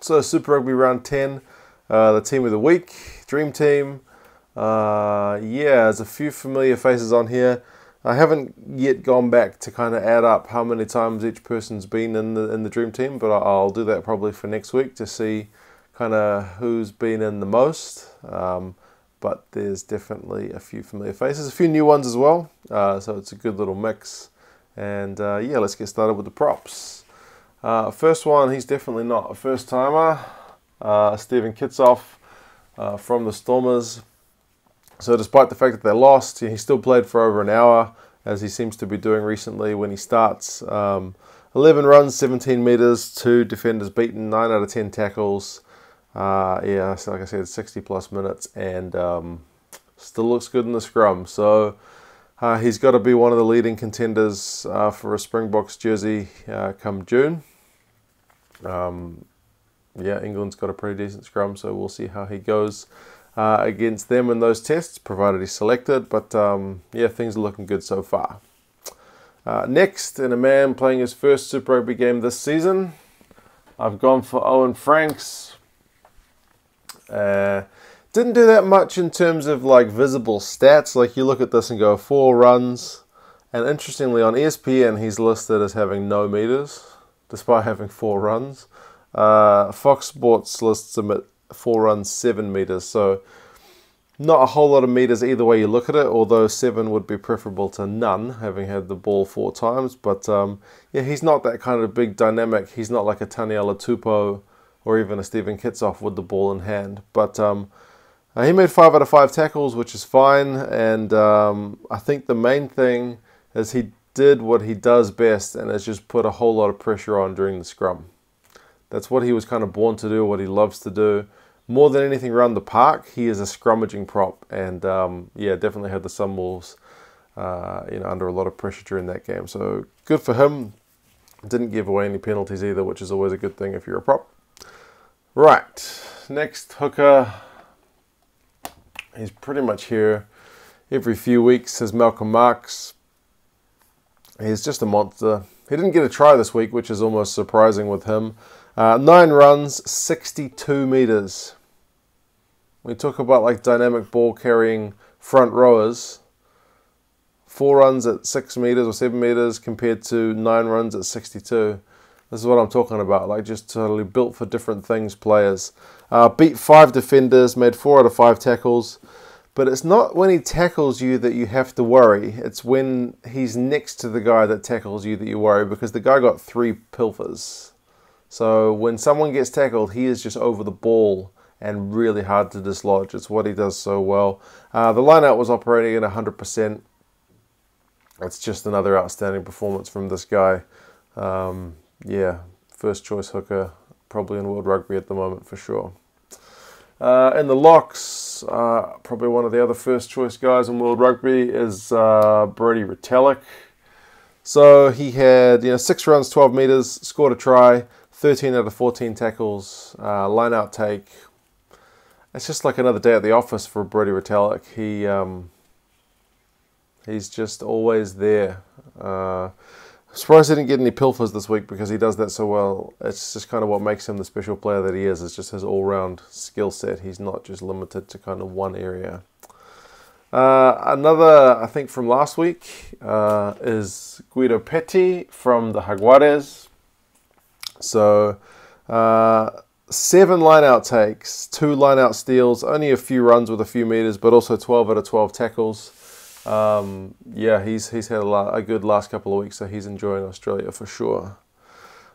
So Super Rugby round 10, the team of the week, Dream Team. Yeah, there's a few familiar faces on here. I haven't yet gone back to kind of add up how many times each person's been in the Dream Team, but I'll do that probably for next week to see kind of who's been in the most. But there's definitely a few familiar faces, a few new ones as well. So it's a good little mix. And yeah, let's get started with the props. First one, he's definitely not a first timer. Steven Kitsoff from the Stormers. So despite the fact that they lost, he still played for over an hour, as he seems to be doing recently when he starts. 11 runs, 17 metres, 2 defenders beaten, 9 out of 10 tackles. Yeah, so like I said, 60 plus minutes, and still looks good in the scrum. So he's got to be one of the leading contenders for a Springboks jersey come June. Yeah, England's got a pretty decent scrum, so we'll see how he goes against them in those tests, provided he's selected. But yeah, things are looking good so far. Next, in a man playing his first Super Rugby game this season, I've gone for Owen Franks. Didn't do that much in terms of like visible stats. Like you look at this and go 4 runs, and interestingly on ESPN he's listed as having no meters despite having 4 runs. Fox Sports lists him at 4 runs, 7 meters, so not a whole lot of meters either way you look at it, although 7 would be preferable to none, having had the ball 4 times. But yeah, he's not that kind of big dynamic. He's not like a Taniela Tupou or even a Steven Kitsoff with the ball in hand. But he made 5 out of 5 tackles, which is fine. And I think the main thing is he did what he does best, and is just put a whole lot of pressure on during the scrum. That's what he was kind of born to do, what he loves to do. More than anything around the park, he is a scrummaging prop. And yeah, definitely had the Sunwolves under a lot of pressure during that game. So good for him. Didn't give away any penalties either, which is always a good thing if you're a prop. Right, next hooker. He's pretty much here every few weeks, is Malcolm Marx. He's just a monster. He didn't get a try this week, which is almost surprising with him. 9 runs, 62 meters. We talk about like dynamic ball carrying front rowers. 4 runs at 6 meters or 7 meters compared to 9 runs at 62. This is what I'm talking about, like just totally built for different things players. Beat 5 defenders, made 4 out of 5 tackles. But it's not when he tackles you that you have to worry. It's when he's next to the guy that tackles you that you worry, because the guy got 3 pilfers. So when someone gets tackled, he is just over the ball and really hard to dislodge. It's what he does so well. The line-out was operating at 100%. It's just another outstanding performance from this guy. Yeah, first choice hooker, probably in World Rugby at the moment for sure. In the locks, probably one of the other first choice guys in World Rugby is Brodie Retallick. So he had 6 runs, 12 meters, scored a try, 13 out of 14 tackles, line out take. It's just like another day at the office for Brodie Retallick. He's just always there. Surprised he didn't get any pilfers this week, because he does that so well. It's just kind of what makes him the special player that he is. It's just his all-round skill set. He's not just limited to kind of one area. Another, I think, from last week is Guido Petti from the Jaguares. So 7 line-out takes, 2 line-out steals, only a few runs with a few meters, but also 12 out of 12 tackles. Yeah, he's had a good last couple of weeks, so he's enjoying Australia for sure.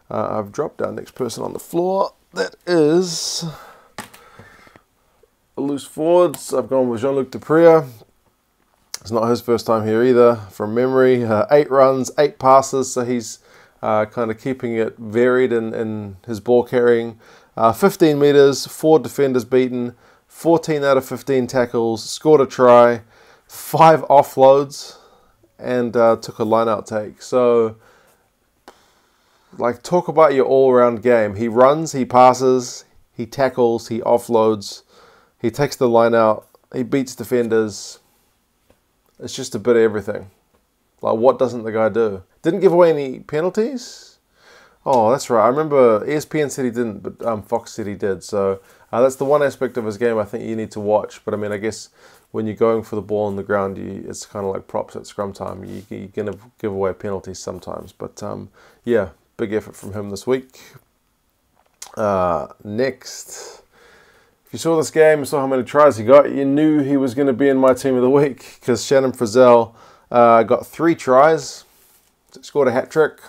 I've dropped down next person on the floor. That is a loose forwards. I've gone with Jean-Luc Dupria. It's not his first time here either, from memory. 8 runs, 8 passes, so he's kind of keeping it varied in his ball carrying. 15 meters, 4 defenders beaten, 14 out of 15 tackles, scored a try, 5 offloads, and took a line-out take. So, like, talk about your all-around game. He runs, he passes, he tackles, he offloads, he takes the line-out, he beats defenders. It's just a bit of everything. Like, what doesn't the guy do? Didn't give away any penalties. Oh, that's right. I remember ESPN said he didn't, but Fox said he did. So that's the one aspect of his game I think you need to watch. But I mean, I guess when you're going for the ball on the ground, it's kind of like props at scrum time. You're going to give away penalties sometimes. But yeah, big effort from him this week. Next, if you saw this game, saw how many tries he got, you knew he was going to be in my team of the week because Shannon Frizzell got 3 tries, scored a hat trick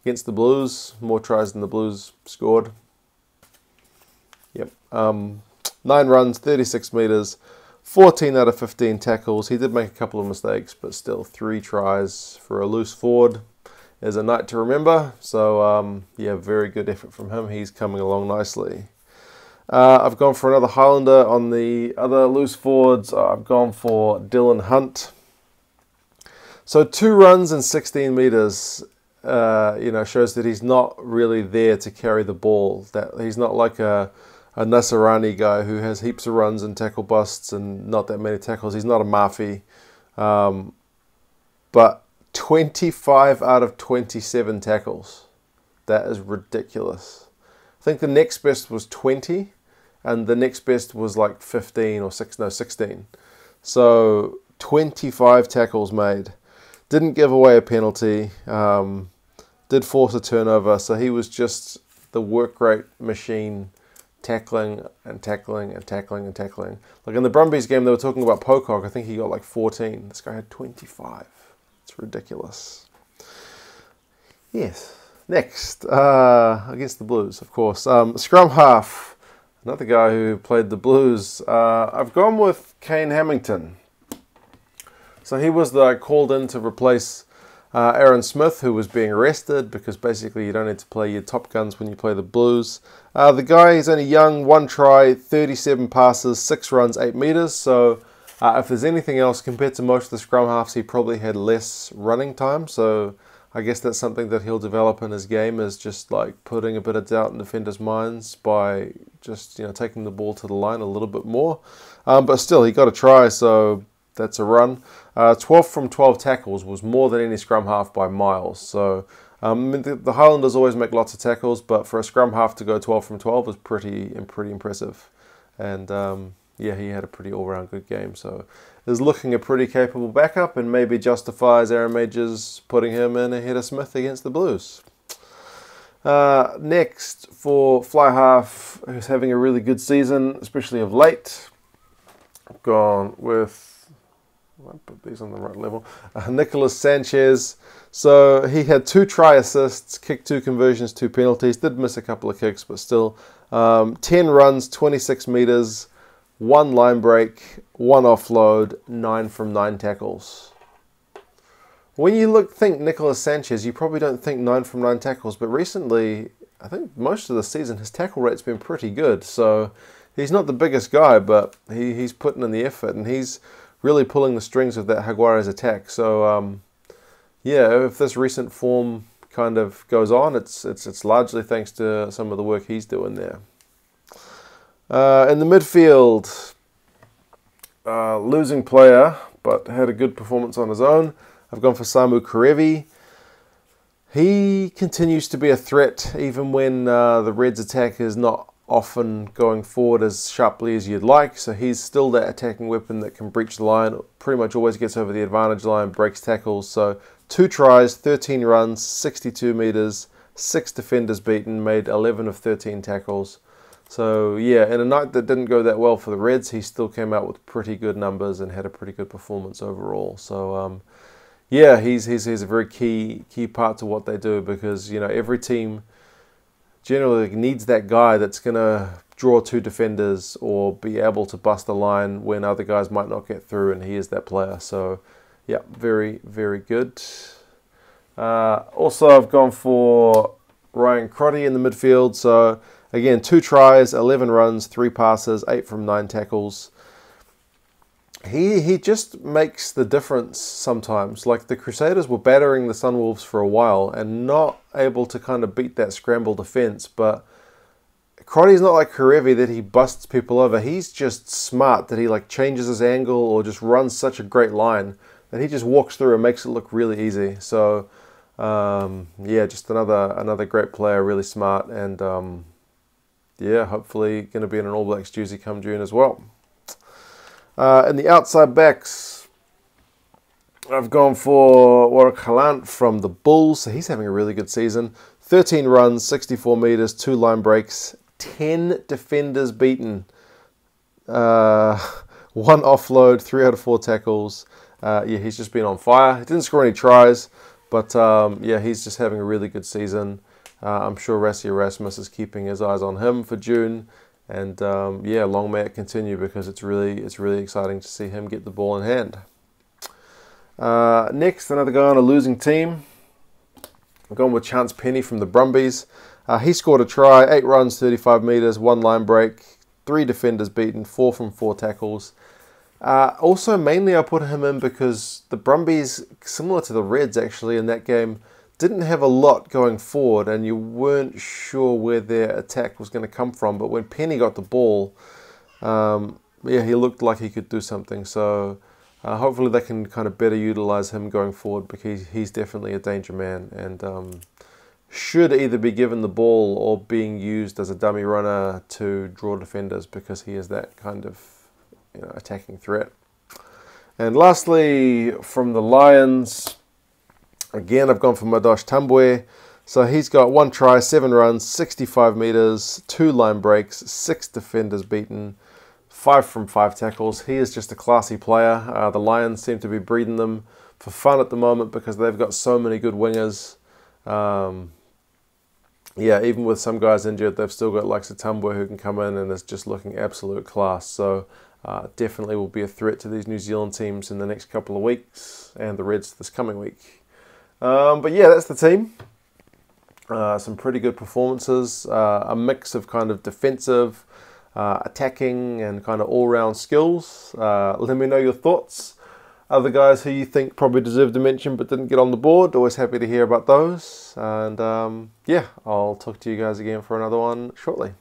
against the Blues, more tries than the Blues scored. Yep. 9 runs, 36 metres, 14 out of 15 tackles. He did make a couple of mistakes, but still 3 tries for a loose forward is a night to remember. So, yeah, very good effort from him. He's coming along nicely. I've gone for another Highlander on the other loose forwards. I've gone for Dylan Hunt. So 2 runs and 16 metres. Shows that he's not really there to carry the ball. That he's not like a Nasarani guy who has heaps of runs and tackle busts and not that many tackles. He's not a Murphy. But 25 out of 27 tackles. That is ridiculous. I think the next best was 20, and the next best was like 15 or 16. So 25 tackles made. Didn't give away a penalty, did force a turnover, so he was just the work rate machine, tackling and tackling and tackling and tackling. Like in the Brumbies game, they were talking about Pocock. I think he got like 14. This guy had 25. It's ridiculous. Yes. Next, against the Blues, of course. Scrum half, another guy who played the Blues. I've gone with Kane Hamilton. So he was called in to replace Aaron Smith, who was being arrested because basically you don't need to play your top guns when you play the Blues. The guy is only young, 1 try, 37 passes, 6 runs, 8 metres. So if there's anything else, compared to most of the scrum halves, he probably had less running time. So I guess that's something that he'll develop in his game, is just like putting a bit of doubt in defenders' minds by just taking the ball to the line a little bit more. But still, he got a try, so that's a run. 12 from 12 tackles was more than any scrum half by miles. So the Highlanders always make lots of tackles, but for a scrum half to go 12 from 12 was pretty impressive. And yeah, he had a pretty all-round good game. So is looking a pretty capable backup, and maybe justifies Aaron Majors putting him in ahead of Smith against the Blues. Next, for fly half, who's having a really good season, especially of late, I've gone with, I'll put these on the right level, Nicholas Sanchez. So he had 2 try assists, kicked 2 conversions, 2 penalties, did miss a couple of kicks, but still 10 runs, 26 metres, 1 line break, 1 offload, 9 from 9 tackles. When you think Nicholas Sanchez, you probably don't think 9 from 9 tackles, but recently, I think most of the season, his tackle rate's been pretty good. So he's not the biggest guy, but he's putting in the effort, and he's really pulling the strings of that Jaguares attack. So yeah, if this recent form kind of goes on, it's largely thanks to some of the work he's doing there. In the midfield, losing player, but had a good performance on his own. I've gone for Samu Karevi. He continues to be a threat, even when the Reds' attack is not often going forward as sharply as you'd like. So he's still that attacking weapon that can breach the line, pretty much always gets over the advantage line, breaks tackles. So 2 tries, 13 runs, 62 metres, 6 defenders beaten, made 11 of 13 tackles. So yeah, in a night that didn't go that well for the Reds, he still came out with pretty good numbers and had a pretty good performance overall. So yeah, he's a very key part to what they do, because every team generally needs that guy that's going to draw 2 defenders or be able to bust the line when other guys might not get through, and he is that player. So yeah, very, very good. Also, I've gone for Ryan Crotty in the midfield. So again, 2 tries, 11 runs, 3 passes, 8 from 9 tackles. He just makes the difference sometimes. Like the Crusaders were battering the Sunwolves for a while and not able to kind of beat that scramble defense. But Crotty's not like Karevi that he busts people over. He's just smart that he changes his angle or just runs such a great line that he just walks through and makes it look really easy. So Yeah, just another great player, really smart, and yeah, hopefully going to be in an All Blacks jersey come June as well. In the outside backs, I've gone for Warwick Halant from the Bulls. So he's having a really good season. 13 runs, 64 metres, 2 line breaks, 10 defenders beaten, 1 offload, 3 out of 4 tackles. Yeah, he's just been on fire. He didn't score any tries, but yeah, he's just having a really good season. I'm sure Rassie Erasmus is keeping his eyes on him for June. And yeah, long may it continue, because it's really exciting to see him get the ball in hand. Next, another guy on a losing team. I'm going with Chance Penny from the Brumbies. He scored a try, 8 runs, 35 metres, 1 line break, 3 defenders beaten, 4 from 4 tackles. Also, mainly I put him in because the Brumbies, similar to the Reds actually in that game, didn't have a lot going forward, and you weren't sure where their attack was going to come from. But when Penny got the ball, yeah, he looked like he could do something. So hopefully they can kind of better utilise him going forward, because he's definitely a danger man, and should either be given the ball or being used as a dummy runner to draw defenders, because he is that kind of attacking threat. And lastly, from the Lions, again, I've gone for Madosh Tambwe. So he's got 1 try, 7 runs, 65 metres, 2 line breaks, 6 defenders beaten, 5 from 5 tackles. He is just a classy player. The Lions seem to be breeding them for fun at the moment, because they've got so many good wingers. Yeah, even with some guys injured, they've still got like Tambwe who can come in and is just looking absolute class. So definitely will be a threat to these New Zealand teams in the next couple of weeks, and the Reds this coming week. But yeah, that's the team. Some pretty good performances. A mix of kind of defensive, attacking, and kind of all-round skills. Let me know your thoughts. Other guys who you think probably deserve to mention but didn't get on the board, always happy to hear about those. And yeah, I'll talk to you guys again for another one shortly.